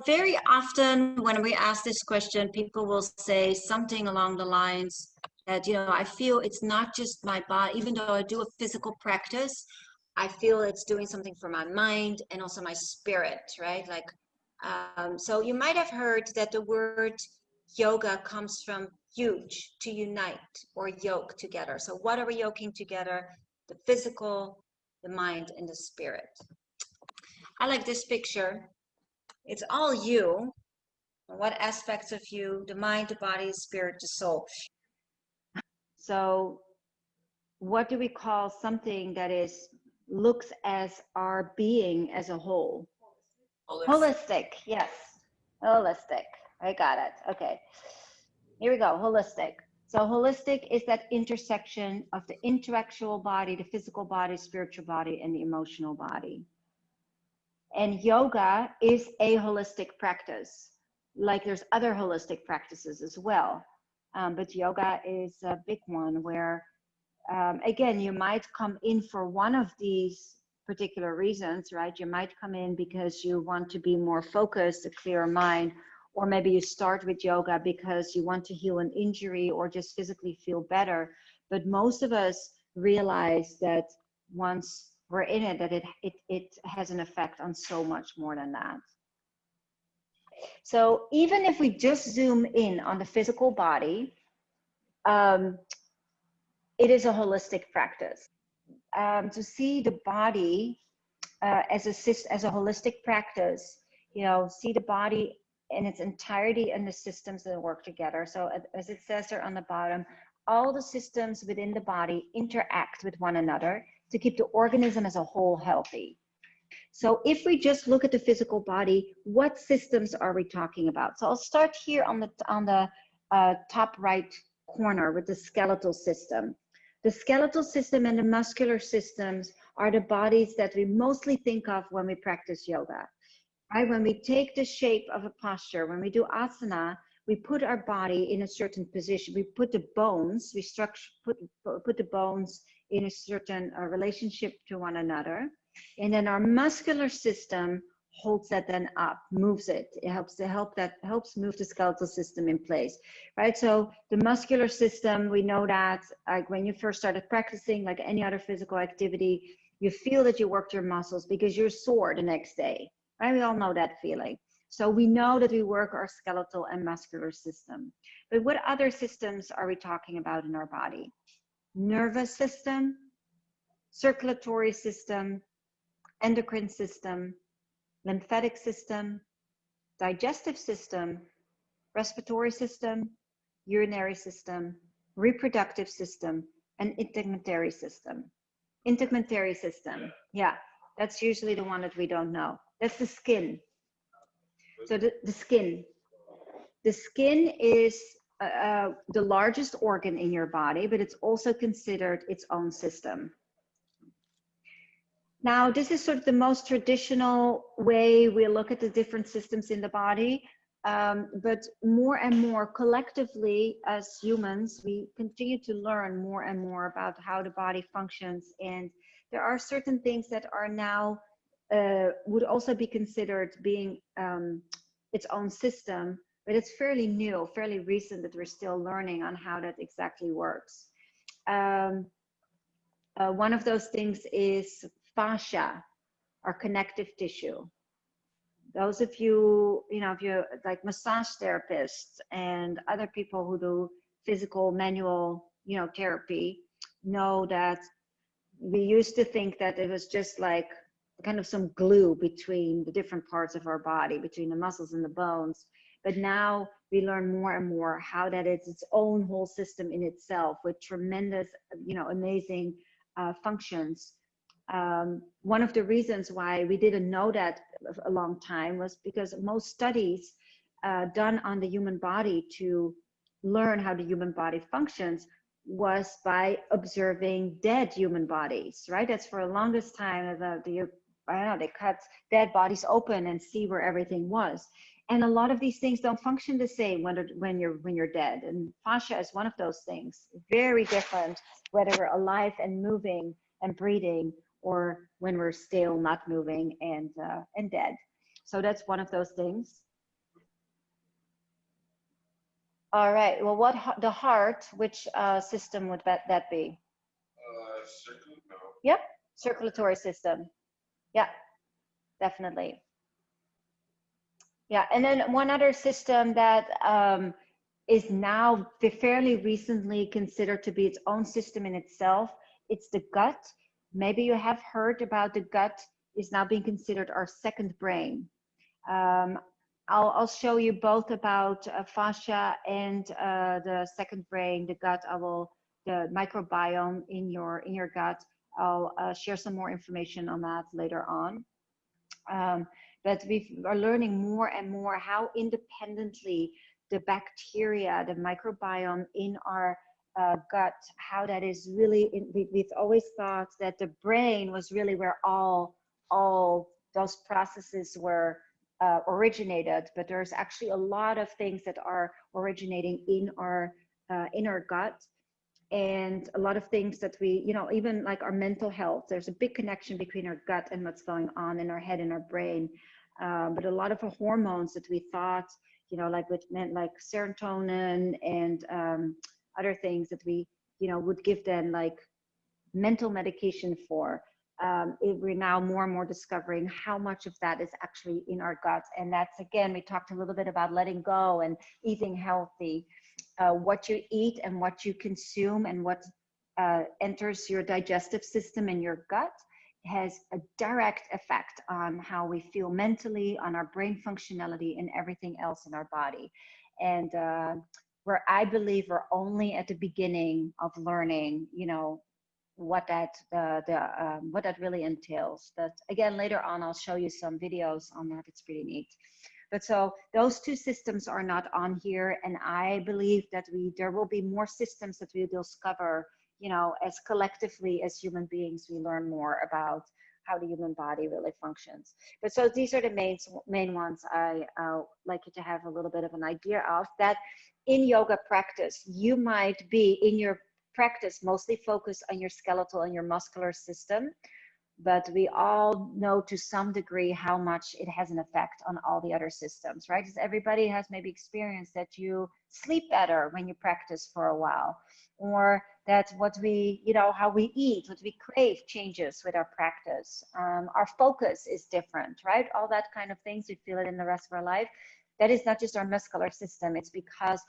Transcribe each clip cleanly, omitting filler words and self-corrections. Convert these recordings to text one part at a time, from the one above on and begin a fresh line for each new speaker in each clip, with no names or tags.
very often when we ask this question, people will say something along the lines that, I feel it's not just my body, even though I do a physical practice, I feel it's doing something for my mind and also my spirit, right? Like, so you might have heard that the word yoga comes from huge, to unite, or yoke together. So what are we yoking together? The physical, the mind, and the spirit. I like this picture. It's all you. What aspects of you? The mind, the body, the spirit, the soul. So what do we call something that looks as our being as a whole? Holistic, yes. Holistic. I got it. Okay. Here we go. Holistic. So holistic is that intersection of the intellectual body, the physical body, spiritual body, and the emotional body. And yoga is a holistic practice. Like there's other holistic practices as well. But yoga is a big one where, again, you might come in for one of these particular reasons, right? You might come in because you want to be more focused, a clearer mind, or maybe you start with yoga because you want to heal an injury or just physically feel better. But most of us realize that once we're in it, that it has an effect on so much more than that. So even if we just zoom in on the physical body, it is a holistic practice. To see the body as a holistic practice, see the body in its entirety and the systems that work together. So as it says there on the bottom, all the systems within the body interact with one another to keep the organism as a whole healthy. So if we just look at the physical body, what systems are we talking about? So I'll start here on the top right corner with the skeletal system. The skeletal system and the muscular systems are the bodies that we mostly think of when we practice yoga. Right? When we take the shape of a posture, when we do asana, we put our body in a certain position. We put the bones, put the bones in a certain relationship to one another. And then our muscular system holds that then up, moves it. It helps move the skeletal system in place, right? So the muscular system, we know that like when you first started practicing, like any other physical activity, you feel that you worked your muscles because you're sore the next day, right? We all know that feeling. So we know that we work our skeletal and muscular system. But what other systems are we talking about in our body? Nervous system, circulatory system, endocrine system, lymphatic system, digestive system, respiratory system, urinary system, reproductive system, and integumentary system. Integumentary system, yeah, that's usually the one that we don't know. That's the skin. So the skin. The skin is the largest organ in your body, but it's also considered its own system. Now, this is sort of the most traditional way we look at the different systems in the body, but more and more collectively as humans, we continue to learn more and more about how the body functions. And there are certain things that are now, would also be considered being its own system, but it's fairly new, fairly recent that we're still learning on how that exactly works. One of those things is fascia, or connective tissue. Those of you, if you're like massage therapists and other people who do physical manual, therapy, know that we used to think that it was just like kind of some glue between the different parts of our body, between the muscles and the bones. But now we learn more and more how that is its own whole system in itself with tremendous, amazing functions. One of the reasons why we didn't know that a long time was because most studies done on the human body to learn how the human body functions was by observing dead human bodies, right? That's for the longest time, they cut dead bodies open and see where everything was. And a lot of these things don't function the same when you're dead. And fascia is one of those things. Very different whether we're alive and moving and breathing, or when we're still not moving and dead. So that's one of those things. All right. Well, the heart, which system would that be? Yep, circulatory system. Yeah, definitely. Yeah, and then one other system that is now fairly recently considered to be its own system in itself, it's the gut. Maybe you have heard about the gut is now being considered our second brain. Um, I'll show you both about fascia and the second brain, the gut. The microbiome in your gut. I'll share some more information on that later on. But we are learning more and more how independently the bacteria, the microbiome in our gut, how that is really, we've always thought that the brain was really where all those processes were originated, but there's actually a lot of things that are originating in our gut, and a lot of things that we, even like our mental health, there's a big connection between our gut and what's going on in our head and our brain. But a lot of the hormones that we thought, like with meant like serotonin and other things that we, would give them like mental medication for. We're now more and more discovering how much of that is actually in our gut. And that's, again, we talked a little bit about letting go and eating healthy. What you eat and what you consume and what enters your digestive system and your gut has a direct effect on how we feel mentally, on our brain functionality, and everything else in our body. And where I believe we're only at the beginning of learning, what that what that really entails. But again, later on, I'll show you some videos on that. It's pretty neat. But so those two systems are not on here, and I believe that there will be more systems that we will discover, as collectively as human beings, we learn more about how the human body really functions. But so these are the main ones I like you to have a little bit of an idea of. That in yoga practice, you might be in your practice mostly focused on your skeletal and your muscular system, but we all know to some degree how much it has an effect on all the other systems, right? Because everybody has maybe experienced that you sleep better when you practice for a while, or that what we, how we eat, what we crave changes with our practice. Our focus is different, right? All that kind of things, we feel it in the rest of our life. That is not just our muscular system, it's because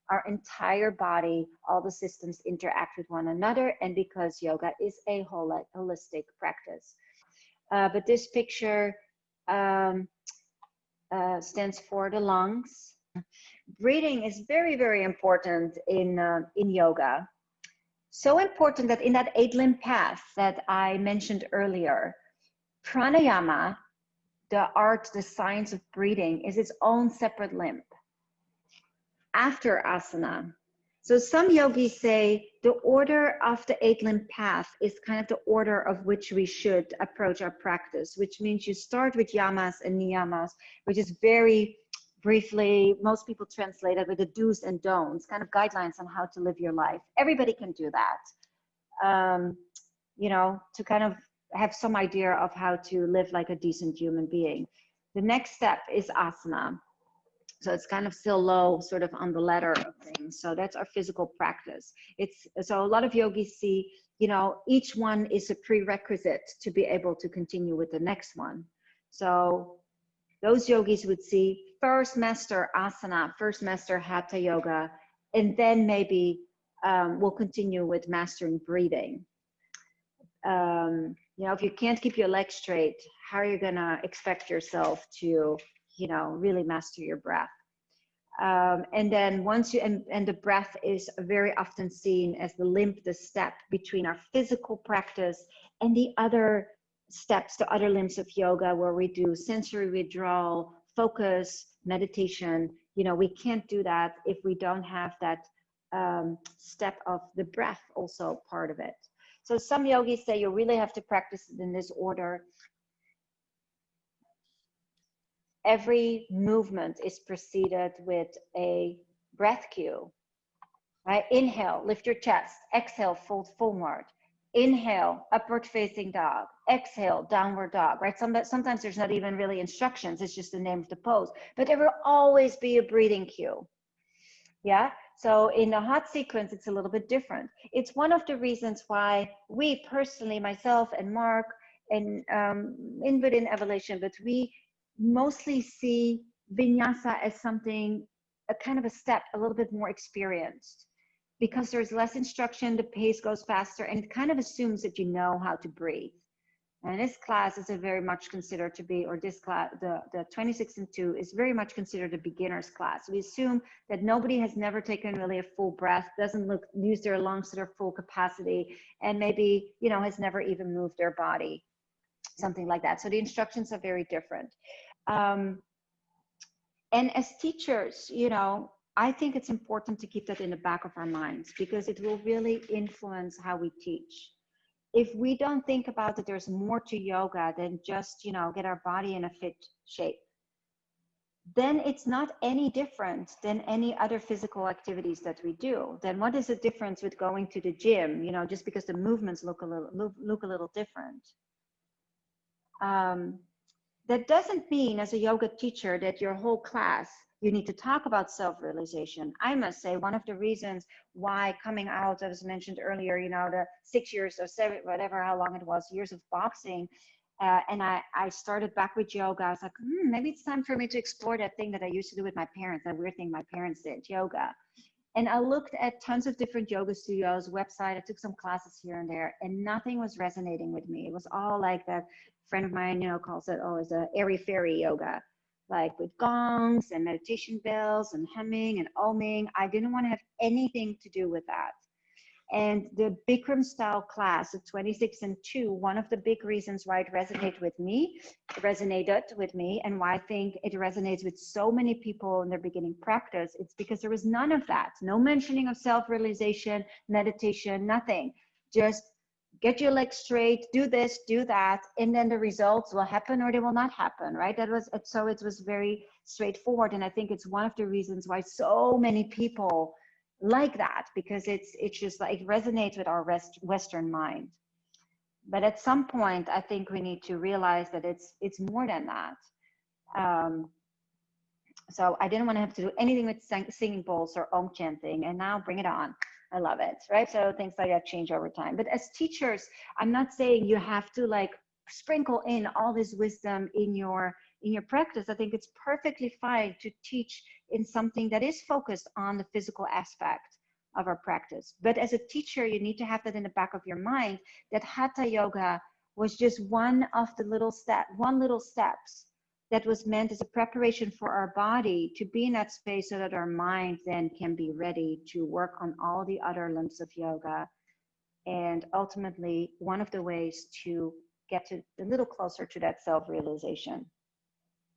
our entire body, all the systems interact with one another, and because yoga is a holistic practice. But this picture stands for the lungs. Breathing is very, very important in yoga. So important that in that 8-limb path that I mentioned earlier, pranayama, the art, the science of breathing, is its own separate limb after asana. So some yogis say the order of the 8-limb path is kind of the order of which we should approach our practice, which means you start with yamas and niyamas, which is very briefly, most people translate it with the do's and don'ts, kind of guidelines on how to live your life. Everybody can do that, to kind of have some idea of how to live like a decent human being. The next step is asana. So it's kind of still low, sort of on the ladder of things. So that's our physical practice. So a lot of yogis see, each one is a prerequisite to be able to continue with the next one. So those yogis would see first master asana, first master hatha yoga, and then maybe we'll continue with mastering breathing. If you can't keep your legs straight, how are you gonna expect yourself to really master your breath? And then once you, and the breath is very often seen as the step between our physical practice and the other steps, the other limbs of yoga, where we do sensory withdrawal, focus, meditation. We can't do that if we don't have that step of the breath also part of it. So some yogis say you really have to practice it in this order. Every movement is preceded with a breath cue, right? Inhale, lift your chest. Exhale, fold forward. Inhale, upward facing dog. Exhale, downward dog, right? Sometimes there's not even really instructions. It's just the name of the pose. But there will always be a breathing cue. Yeah. So in the hot sequence, it's a little bit different. It's one of the reasons why we personally, myself and Mark, and in within evolution, but we mostly see vinyasa as something, a kind of a step, a little bit more experienced, because there's less instruction, the pace goes faster, and it kind of assumes that you know how to breathe. And this class is a very much considered to be, or this class, the 26 and 2 is very much considered a beginner's class. We assume that nobody has never taken really a full breath, doesn't use their lungs to their full capacity, and maybe, you know, has never even moved their body, something like that. So the instructions are very different. And as teachers, you know, I think it's important to keep that in the back of our minds, because it will really influence how we teach. If we don't think about that there's more to yoga than just, you know, get our body in a fit shape, then it's not any different than any other physical activities that we do. Then what is the difference with going to the gym, you know, just because the movements look a little different? That doesn't mean, as a yoga teacher, that your whole class you need to talk about self-realization. I must say, one of the reasons why coming out, as mentioned earlier, you know, the 6 years or 7, whatever, how long it was, years of boxing, and I started back with yoga. I was like, maybe it's time for me to explore that thing that I used to do with my parents, that weird thing my parents did, yoga. And I looked at tons of different yoga studios, website. I took some classes here and there, and nothing was resonating with me. It was all like that friend of mine, you know, calls it, oh, it's a airy fairy yoga, like with gongs and meditation bells and humming and oming. I didn't want to have anything to do with that. And the Bikram style class of 26 and 2, one of the big reasons why it resonated with me, and why I think it resonates with so many people in their beginning practice, it's because there was none of that. No mentioning of self-realization, meditation, nothing. Just get your legs straight, do this, do that, and then the results will happen or they will not happen, right? So it was very straightforward. And I think it's one of the reasons why so many people like that, because it's just like it resonates with our Western mind. But at some point, I think we need to realize that it's more than that. So I didn't want to have to do anything with singing bowls or om chanting, and now bring it on. I love it, right? So things like that change over time. But as teachers, I'm not saying you have to like sprinkle in all this wisdom in your practice. I think it's perfectly fine to teach in something that is focused on the physical aspect of our practice. But as a teacher, you need to have that in the back of your mind, that hatha yoga was just one little steps that was meant as a preparation for our body to be in that space, so that our mind then can be ready to work on all the other limbs of yoga. And ultimately, one of the ways to get to a little closer to that self-realization.